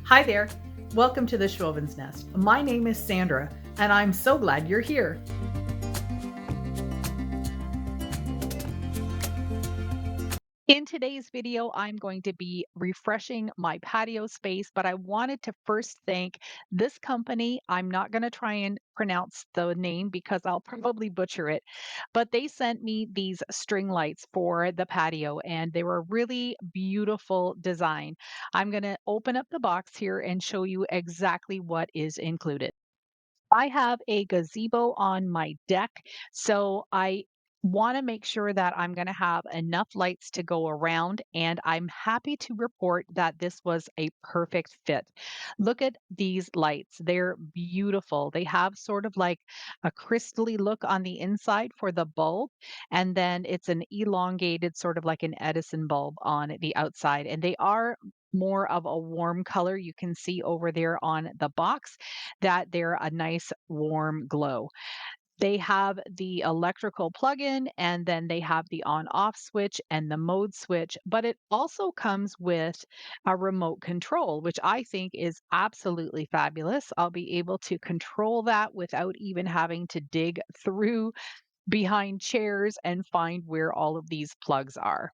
Hi there. Welcome to the Schwowin's Nest. My name is Sandra, and I'm so glad you're here. In today's video, I'm going to be refreshing my patio space, but I wanted to first thank this company. I'm not going to try and pronounce the name because I'll probably butcher it, but they sent me these string lights for the patio and they were a really beautiful design. I'm going to open up the box here and show you exactly what is included. I have a gazebo on my deck, so I want to make sure that I'm going to have enough lights to go around, and I'm happy to report that this was a perfect fit. Look at these lights. They're beautiful. They have sort of like a crystally look on the inside for the bulb, and then it's an elongated sort of like an Edison bulb on the outside, and they are more of a warm color. You can see over there on the box that they're a nice warm glow. They have the electrical plug-in and then they have the on-off switch and the mode switch, but it also comes with a remote control, which I think is absolutely fabulous. I'll be able to control that without even having to dig through behind chairs and find where all of these plugs are.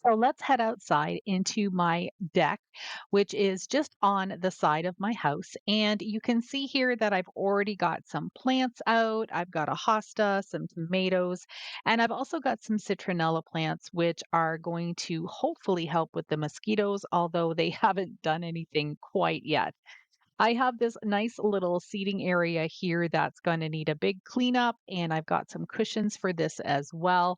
So let's head outside into my deck, which is just on the side of my house. And you can see here that I've already got some plants out. I've got a hosta, some tomatoes, and I've also got some citronella plants, which are going to hopefully help with the mosquitoes, although they haven't done anything quite yet. I have this nice little seating area here that's going to need a big cleanup, and I've got some cushions for this as well.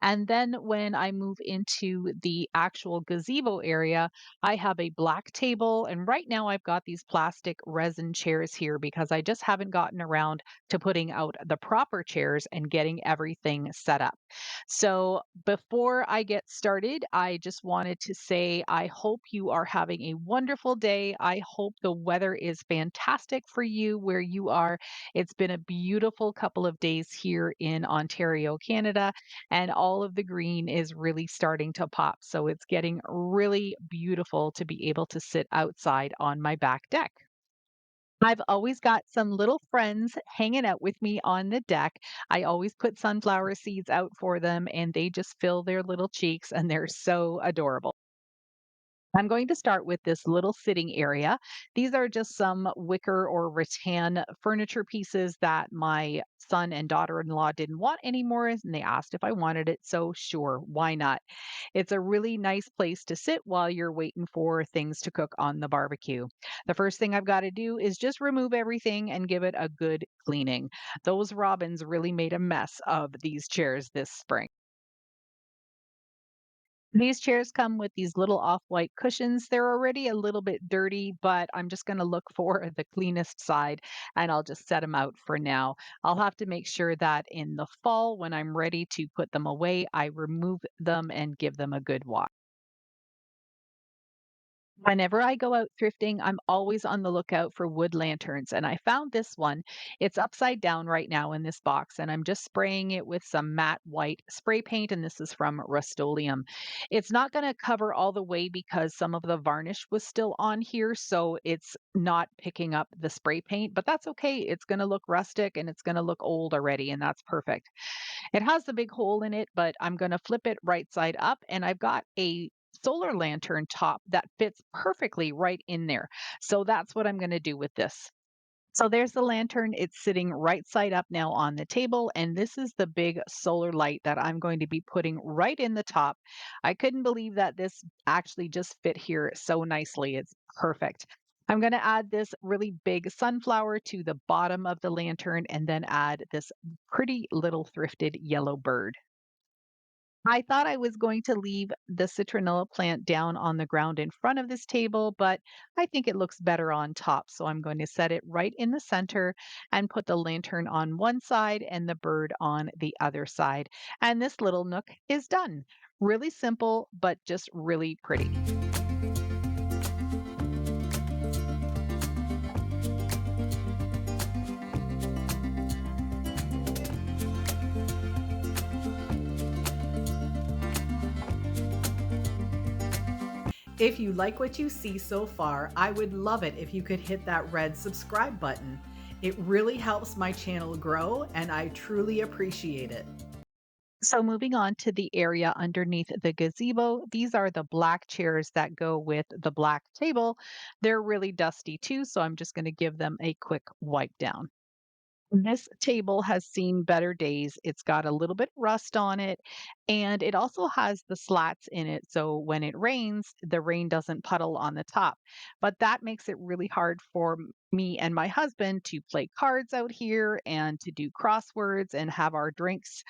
And then when I move into the actual gazebo area, I have a black table, and right now I've got these plastic resin chairs here because I just haven't gotten around to putting out the proper chairs and getting everything set up. So before I get started, I just wanted to say I hope you are having a wonderful day. I hope the weather is fantastic for you where you are. It's been a beautiful couple of days here in Ontario, Canada, and all of the green is really starting to pop. So it's getting really beautiful to be able to sit outside on my back deck. I've always got some little friends hanging out with me on the deck. I always put sunflower seeds out for them, and they just fill their little cheeks, and they're so adorable. I'm going to start with this little sitting area. These are just some wicker or rattan furniture pieces that my son and daughter-in-law didn't want anymore, and they asked if I wanted it. So sure, why not? It's a really nice place to sit while you're waiting for things to cook on the barbecue. The first thing I've got to do is just remove everything and give it a good cleaning. Those robins really made a mess of these chairs this spring. These chairs come with these little off-white cushions. They're already a little bit dirty, but I'm just gonna look for the cleanest side and I'll just set them out for now. I'll have to make sure that in the fall, when I'm ready to put them away, I remove them and give them a good wash. Whenever I go out thrifting, I'm always on the lookout for wood lanterns, and I found this one. It's upside down right now in this box, and I'm just spraying it with some matte white spray paint, and this is from Rust-Oleum. It's not going to cover all the way because some of the varnish was still on here, so it's not picking up the spray paint, but that's okay. It's going to look rustic and it's going to look old already, and that's perfect. It has the big hole in it, but I'm gonna flip it right side up, and I've got a solar lantern top that fits perfectly right in there. So that's what I'm gonna do with this. So there's the lantern. It's sitting right side up now on the table, and this is the big solar light that I'm going to be putting right in the top. I couldn't believe that this actually just fit here so nicely. It's perfect. I'm going to add this really big sunflower to the bottom of the lantern and then add this pretty little thrifted yellow bird. I thought I was going to leave the citronella plant down on the ground in front of this table, but I think it looks better on top. So I'm going to set it right in the center and put the lantern on one side and the bird on the other side. And this little nook is done. Really simple, but just really pretty. If you like what you see so far, I would love it if you could hit that red subscribe button. It really helps my channel grow, and I truly appreciate it. So moving on to the area underneath the gazebo, these are the black chairs that go with the black table. They're really dusty too, so I'm just going to give them a quick wipe down. This table has seen better days. It's got a little bit rust on it, and it also has the slats in it. So when it rains, the rain doesn't puddle on the top. But that makes it really hard for me and my husband to play cards out here and to do crosswords and have our drinks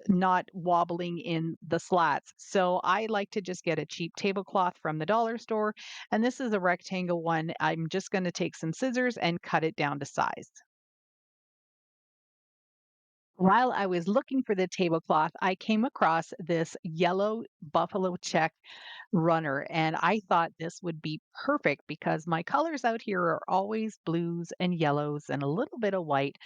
not wobbling in the slats. So I like to just get a cheap tablecloth from the dollar store. And this is a rectangle one. I'm just going to take some scissors and cut it down to size. While I was looking for the tablecloth, I came across this yellow buffalo check runner, and I thought this would be perfect because my colors out here are always blues and yellows and a little bit of white,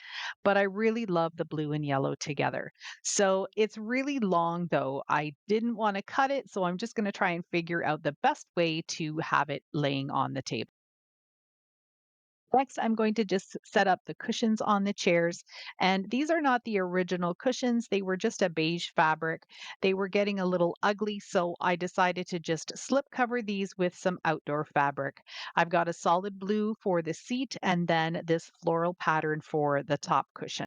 but I really love the blue and yellow together. So it's really long though. I didn't want to cut it, so I'm just going to try and figure out the best way to have it laying on the table. Next, I'm going to just set up the cushions on the chairs. And these are not the original cushions. They were just a beige fabric. They were getting a little ugly, so I decided to just slip cover these with some outdoor fabric. I've got a solid blue for the seat and then this floral pattern for the top cushion.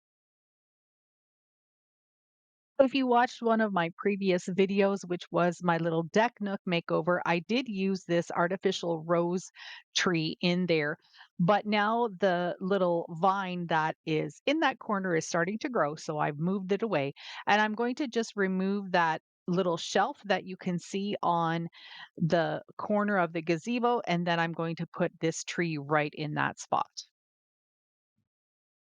If you watched one of my previous videos, which was my little deck nook makeover, I did use this artificial rose tree in there. But now the little vine that is in that corner is starting to grow. So I've moved it away. And I'm going to just remove that little shelf that you can see on the corner of the gazebo. And then I'm going to put this tree right in that spot.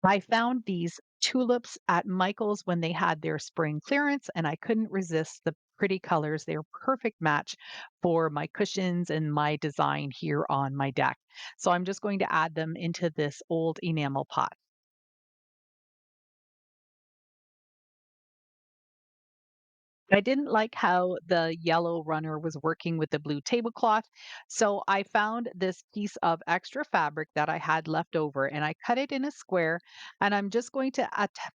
I found these tulips at Michael's when they had their spring clearance, and I couldn't resist the pretty colors. They're perfect match for my cushions and my design here on my deck. So I'm just going to add them into this old enamel pot. I didn't like how the yellow runner was working with the blue tablecloth. So I found this piece of extra fabric that I had left over and I cut it in a square. And I'm just going to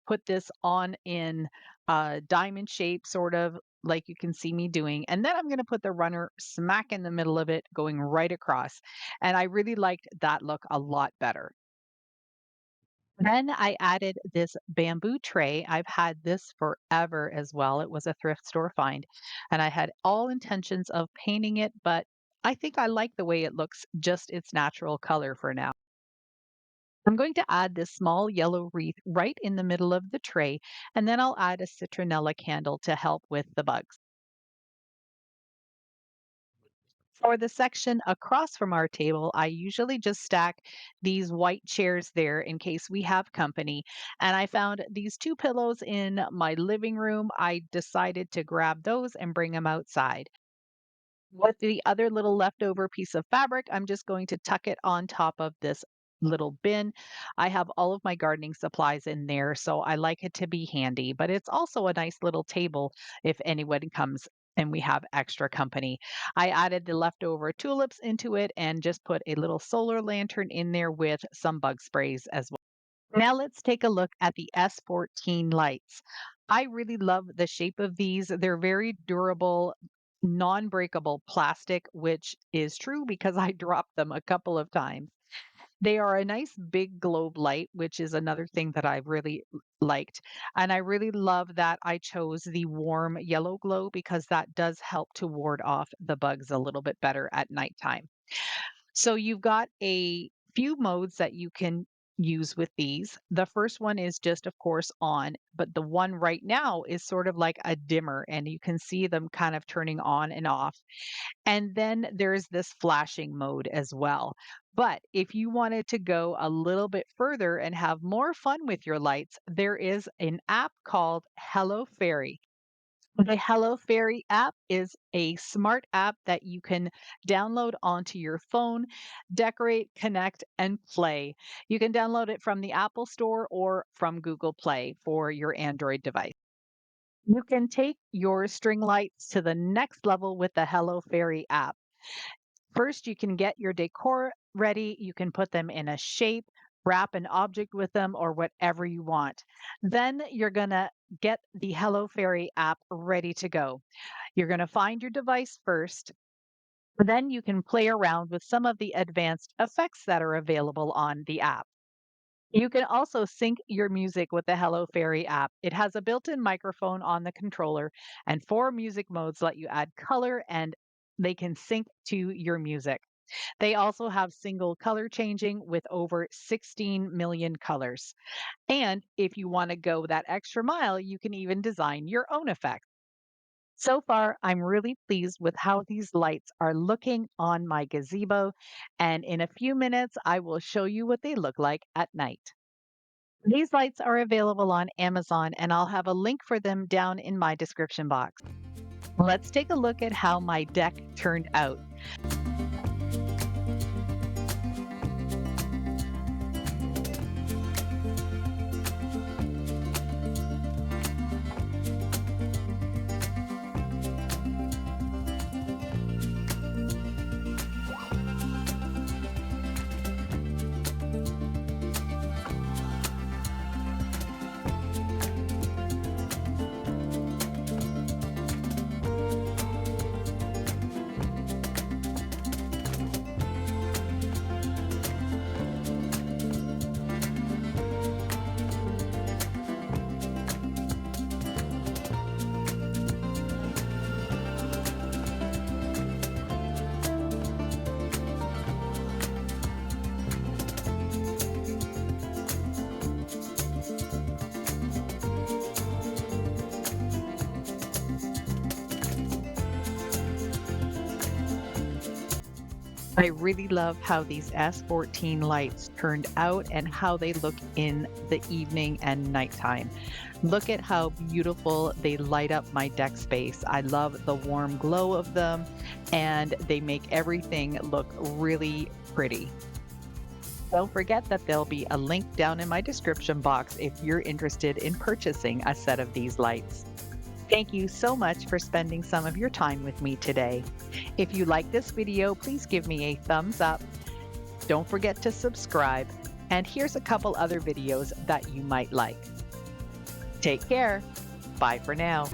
put this on in a diamond shape, sort of like you can see me doing. And then I'm going to put the runner smack in the middle of it, going right across. And I really liked that look a lot better. Then I added this bamboo tray. I've had this forever as well. It was a thrift store find, and I had all intentions of painting it, but I think I like the way it looks, just its natural color for now. I'm going to add this small yellow wreath right in the middle of the tray, and then I'll add a citronella candle to help with the bugs. For the section across from our table, I usually just stack these white chairs there in case we have company. And I found these two pillows in my living room. I decided to grab those and bring them outside. With the other little leftover piece of fabric, I'm just going to tuck it on top of this little bin. I have all of my gardening supplies in there, so I like it to be handy, but it's also a nice little table if anyone comes and we have extra company. I added the leftover tulips into it and just put a little solar lantern in there with some bug sprays as well. Now let's take a look at the S14 lights. I really love the shape of these. They're very durable, non-breakable plastic, which is true because I dropped them a couple of times. They are a nice big globe light, which is another thing that I really liked. And I really love that I chose the warm yellow glow because that does help to ward off the bugs a little bit better at nighttime. So you've got a few modes that you can use with these. The first one is just, of course, on, but the one right now is sort of like a dimmer, and you can see them kind of turning on and off. And then there's this flashing mode as well. But if you wanted to go a little bit further and have more fun with your lights, there is an app called Hello Fairy. The Hello Fairy app is a smart app that you can download onto your phone, decorate, connect, and play. You can download it from the Apple Store or from Google Play for your Android device. You can take your string lights to the next level with the Hello Fairy app. First, you can get your decor ready. You can put them in a shape, wrap an object with them, or whatever you want. Then you're going to get the Hello Fairy app ready to go. You're going to find your device first. Then you can play around with some of the advanced effects that are available on the app. You can also sync your music with the Hello Fairy app. It has a built in microphone on the controller, and four music modes let you add color and they can sync to your music. They also have single color changing with over 16 million colors. And if you want to go that extra mile, you can even design your own effect. So far, I'm really pleased with how these lights are looking on my gazebo. And in a few minutes, I will show you what they look like at night. These lights are available on Amazon, and I'll have a link for them down in my description box. Let's take a look at how my deck turned out. I really love how these S14 lights turned out and how they look in the evening and nighttime. Look at how beautiful they light up my deck space. I love the warm glow of them, and they make everything look really pretty. Don't forget that there'll be a link down in my description box if you're interested in purchasing a set of these lights. Thank you so much for spending some of your time with me today. If you like this video, please give me a thumbs up. Don't forget to subscribe. And here's a couple other videos that you might like. Take care. Bye for now.